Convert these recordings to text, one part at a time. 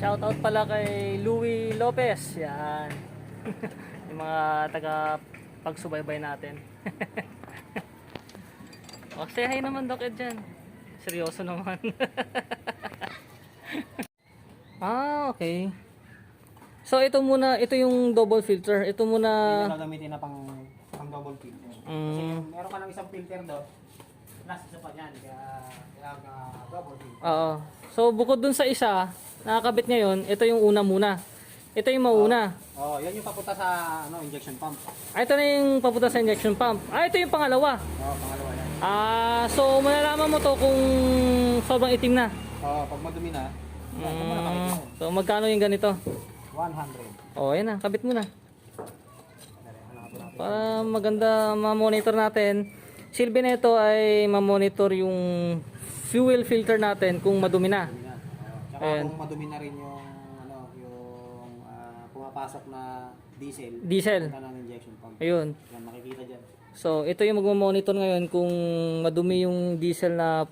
Shoutout pala kay Louie Lopez. Yan. Yung mga taga pagsubaybay natin. O, say hi naman, Doc Ed dyan. Seryoso naman. Okay. So ito muna, ito yung double filter. Ito muna. Yung gagamitin na pang double filter. Kasi meron ka lang isang filter doon. Plus isa pa dyan. Kaya double filter. Oo. So bukod dun sa isa, nakakabit ngayon, ito yung una muna. Ito yung mauna. Yan yung papunta sa injection pump. Ito na yung papunta sa injection pump. Ito yung pangalawa. Pangalawa yan. So malalaman mo to kung sobrang itim na. Pag madumi na, yan, kung muna kabit mo. So magkano yung ganito? 100. Yan na, kabit mo na. Para maganda ma-monitor natin. Silbi na ito ay ma-monitor yung fuel filter natin kung madumi na. Tsaka Ayan. kung madumi na rin yung pumapasok na diesel. Punta ng injection pump. Ayun. Yan, makikita dyan. So ito yung magmo-monitor ngayon kung madumi yung diesel na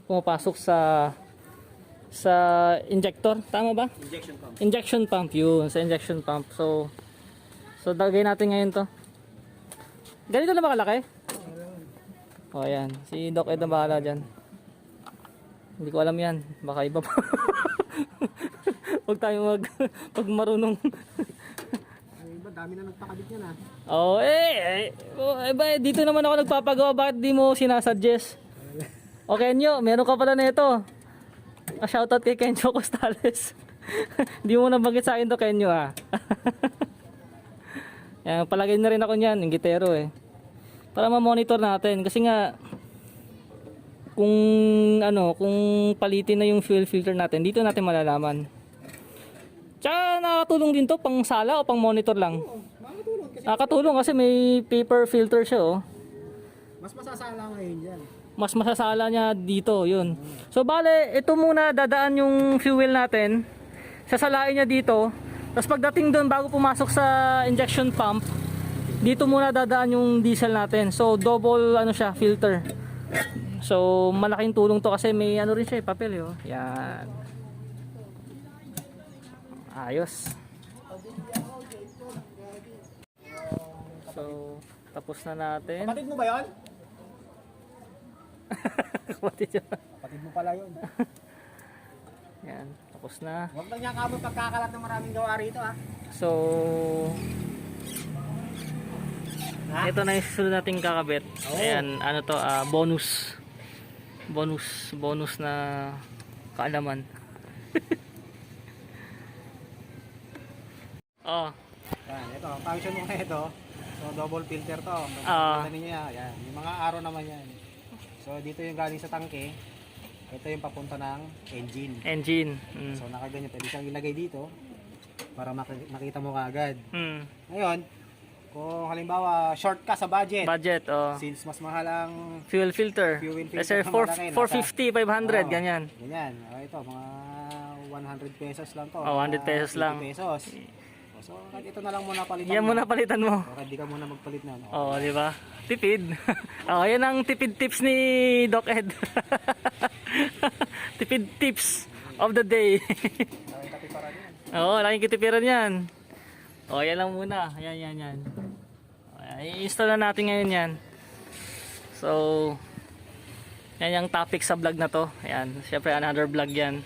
pumapasok sa injector. Tama ba? Injection pump. Injection pump yun. Sa injection pump. So dagay natin ngayon to. Ganito na ba kalaki? Ayan. Si Doc Ed na bahala dyan. Hindi ko alam yan. Baka iba pa. Huwag tayo pag marunong. Iba, dami na nagpakabit yan Dito naman ako nagpapagawa. Bakit di mo sinasuggest? O Kenyo, meron ka pala nito. Shoutout kay Kenyo Costales. Di mo nabagit sa akin to, Kenyo Yan, palagay na rin ako niyan, yung gitero para ma-monitor natin kasi nga kung palitin na yung fuel filter natin, dito natin malalaman. Tsaka nakatulong din to pang sala o pang monitor lang. Nakatulong kasi may paper filter siya Mas masasala ngayon yan. Mas masasala niya dito, yun. So bale, ito muna dadaan yung fuel natin. Sasalain niya dito. Tapos pagdating doon bago pumasok sa injection pump, dito muna dadaan yung diesel natin. So double siya, filter. So malaking tulong to kasi may rin siya, papel Yan. Ayos. So tapos na natin. Kapatid mo ba yun? Kapatid mo pala yun. Yan, tapos na. Huwag lang niya kabot pagkakalat ng maraming gawa rito So ito na yung susunod nating kakabit. Ayan, bonus na kaalaman. Yan, ito, function mo na ito. So double filter to. Yan, yung mga arrow naman yan. So dito yung galing sa tangke. Ito yung papunta ng engine. So nakaganyan, pwede siyang ilagay dito para makita mo kaagad. Ngayon, kung halimbawa short ka sa budget, since mas mahal ang fuel filter, kasi 450, 500, ganyan. Ito, mga 100 pesos lang to. 100 pesos lang. So, ito na lang muna palitan yan muna palitan mo. Hindi ka muna magpalit na. Di ba? Tipid. Yan ang tipid tips ni Doc Ed. Tipid tips of the day. Laking katiparan yan. Laking katiparan yan. Yan lang muna. Yan. I-install na natin ngayon yan. So, yan yung topic sa vlog na to. Yan, syempre another vlog yan.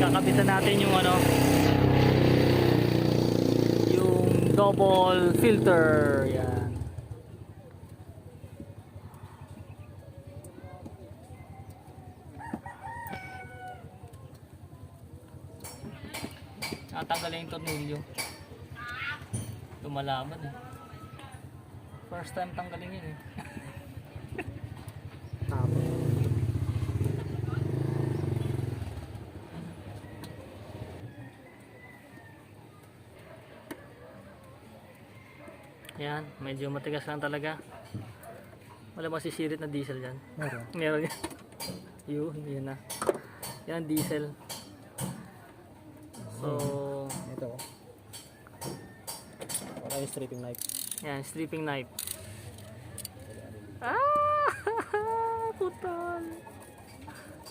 Kakabitan natin yung yung double filter. Yan. Natanggalin yung tornilyo. Lumalaban First time tanggalin yun Yan, medyo matigas lang talaga. Wala masisirit na diesel dyan. Meron yan. Yun na. Yan, diesel. So, ito. Wala yung stripping knife. Yan, stripping knife. Ah! Putol.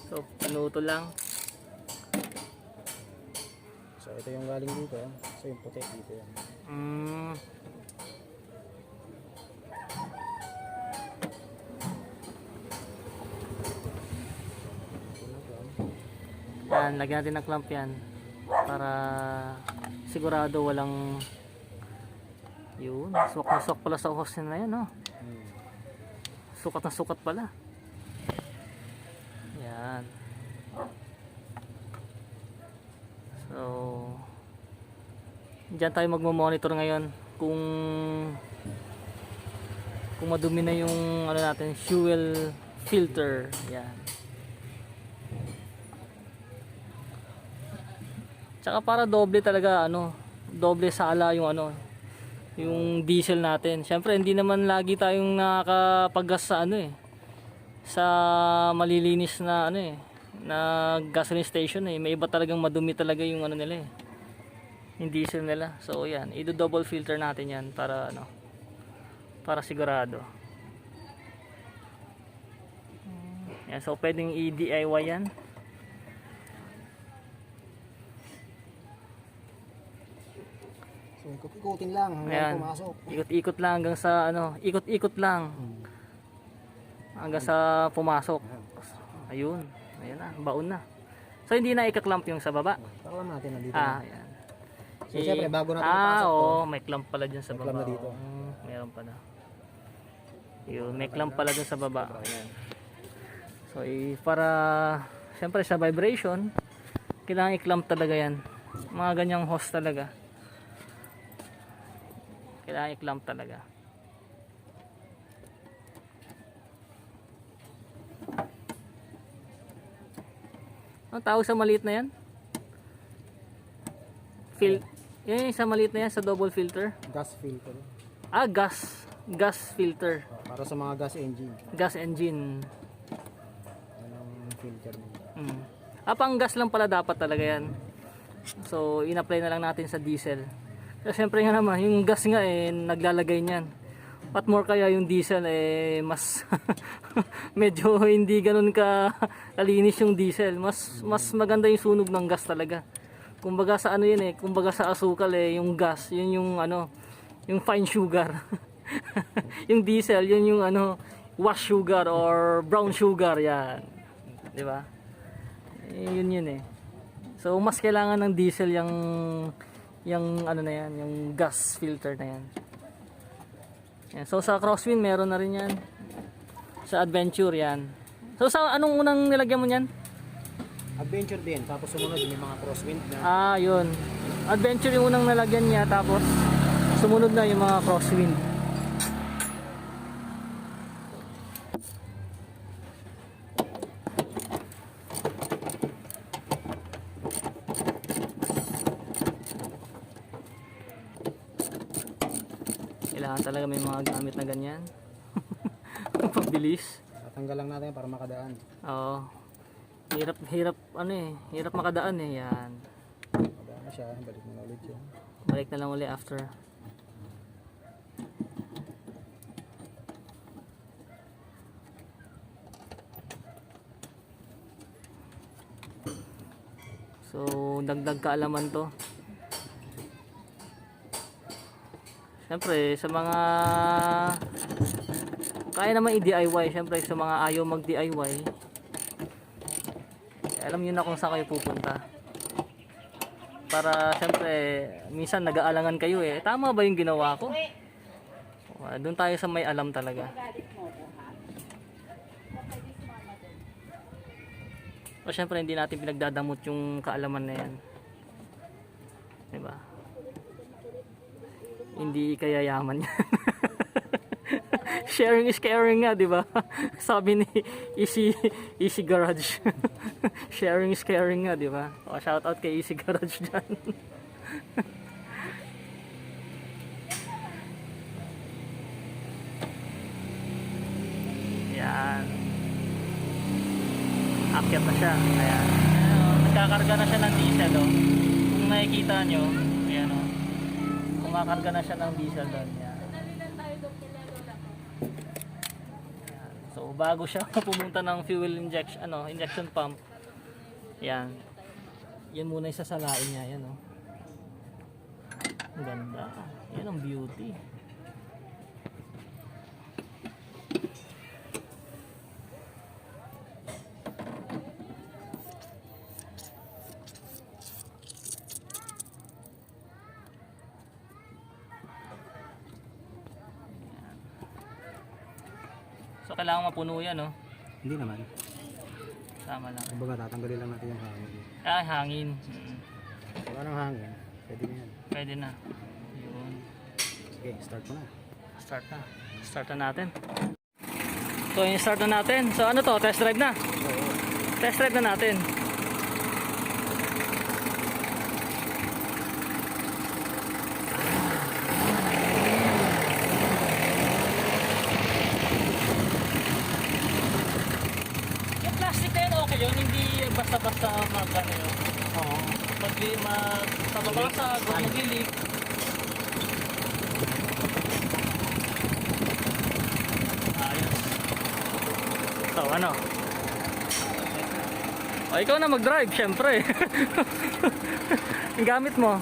So, pinuto lang. So ito yung galing dito. So yung puti dito yan. Mm. Yan, lagyan natin ng clamp yan para sigurado walang yun, sukat na sukat pala sa hose na yan, no? Sukat na sukat pala. Yan. So, diyan tayo magmo-monitor ngayon kung madumi na yung ano natin, fuel filter. Yan. Tsaka para doble talaga ano, doble sala yung ano, yung diesel natin. Syempre hindi naman lagi tayong nakakapag-gas sa ano eh, sa malilinis na ano eh, na gasoline station eh. May iba talagang madumi talaga yung ano nila eh, yung diesel nila. So yan, i-double filter natin yan para ano, para sigurado. Yan, so pwedeng i-DIY yan. So ikot-ikutin lang hanggang Ayan. pumasok. Ikot-ikot lang hanggang sa ano, ikot-ikot lang hanggang sa pumasok. Ayun, ayun na, baon na. So hindi na ika-clamp yung sa baba. Para lang natin nandito. Ayan. So siyempre bago natin ipasok to, oo, may clamp pala dyan sa may baba. clamp na dito. Meron pala. Yun, may clamp pala dyan sa baba. Ayan. So para siyempre sa vibration, kailangan i-clamp talaga yan. Mga ganyang hose talaga. Kailangan i-clamp talaga. Ang tawag sa maliit na yan? Yan yung sa maliit na yan, sa double filter. Gas filter. Ah, gas. Gas filter. Para sa mga gas engine. Gas engine. Yan ang filter nila. Pang gas lang pala dapat talaga yan. So, in-apply na lang natin sa diesel. Kasi syempre nga naman, yung gas nga eh, naglalagay niyan. What more kaya yung diesel eh, mas medyo hindi ganun ka kalinis yung diesel. Mas maganda yung sunog ng gas talaga. Kumbaga sa ano yun eh, kumbaga sa asukal eh, yung gas, yun yung ano, yung fine sugar. Yung diesel, yun yung ano, wash sugar or brown sugar, yan. 'Di ba? Yun eh. So mas kailangan ng diesel yung ano na yan, yung gas filter na yan. Yan. So sa crosswind meron na rin yan. Sa adventure yan. So sa anong unang nilagyan mo niyan? Adventure din, tapos sumunod yung mga crosswind na. Yun. Adventure yung unang nalagyan niya, tapos sumunod na yung mga crosswind. Kailangan talaga may mga gamit na ganyan. Pabilis. Tatanggal lang natin para makadaan. Oo. Hirap ano eh, hirap makadaan eh, yan. Makadaan na siya, balik mo na ulit yun. Balik na lang uli after. So, dagdag kaalaman to. Siyempre, sa mga kaya naman i-DIY, siyempre sa mga ayaw mag-DIY, alam niyo na kung saan kayo pupunta. Para siyempre, minsan nag-aalangan kayo eh, tama ba yung ginawa ko? Doon tayo sa may alam talaga. O siyempre, hindi natin pinagdadamot yung kaalaman na yan. Diba? Hindi kaya yaman yan. Sharing is caring nga, di ba? Sabi ni Easy Garage. Sharing is caring nga, di ba? O, shout out kay Easy Garage dyan. Yan. Akyat na siya. Ayan. Nagkakarga na siya ng diesel, oh. Kung nakikita nyo, ayan, oh. Kumakarga na siya ng diesel doon. Yan. bago siya pumunta ng fuel injection, injection pump. Yan. Yan muna yung sasalain niya, yan oh. Ang ganda. Yan ang beauty. So kailangan mapuno yan, no? Hindi naman. Tama lang. Kumbaga tatanggalin lang natin yung hangin. Ah, hangin. Wala nang hangin. Pwede na yan. Pwede na. Yun. Sige, start mo na. Start na. Start na natin. So, yung start na natin. So, ano to? Test drive na. Test drive na natin. Yung plastic na yun, okay yun. Hindi basta-basta mag-ano yun. Oo. Pababasag o mag-leak. Ayos. So, ano? O, ikaw na mag-drive, syempre. Ang gamit mo.